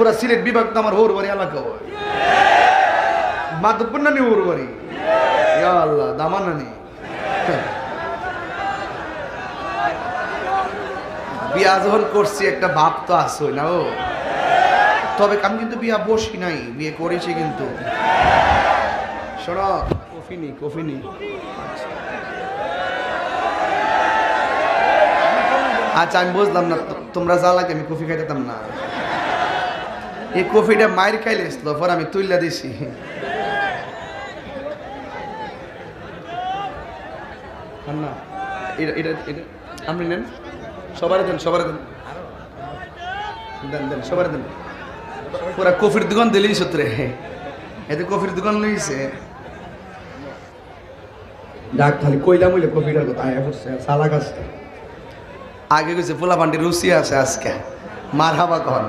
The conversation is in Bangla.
পুরা সিলেট বিভাগ তো আমার হৌরবাড়ি এলাকা হয় মাধবপুর নানি হৌরবাড়ি ইয়া আল্লাহ দামান নানি বিয়া যখন করছি একটা ভাব তো আসো না ও তবে আমি কিন্তু বিয়া বসি নাই বিয়ে করেছি কিন্তু শোনো কফি নি আচ্ছা আমি বুঝলাম না তোমরা যা লাগে আমি কফি খাইতাম না এই কফিটা মায়ের খাইলে এসলো পর আমি তুইলা দিছি না এটা আপনি নেন সবারে দেন দেন সবারে দেন পুরা কফির দোকান দিলেই সত্রে এতে কফির দোকান লইছে ডাক খালি কইলাম হইলে কফিটার কথা আয়া পড়ছে সালা গাছ আগে গেছে পোলা পান্ডি রুচি আছে আজকে মার হাবা কন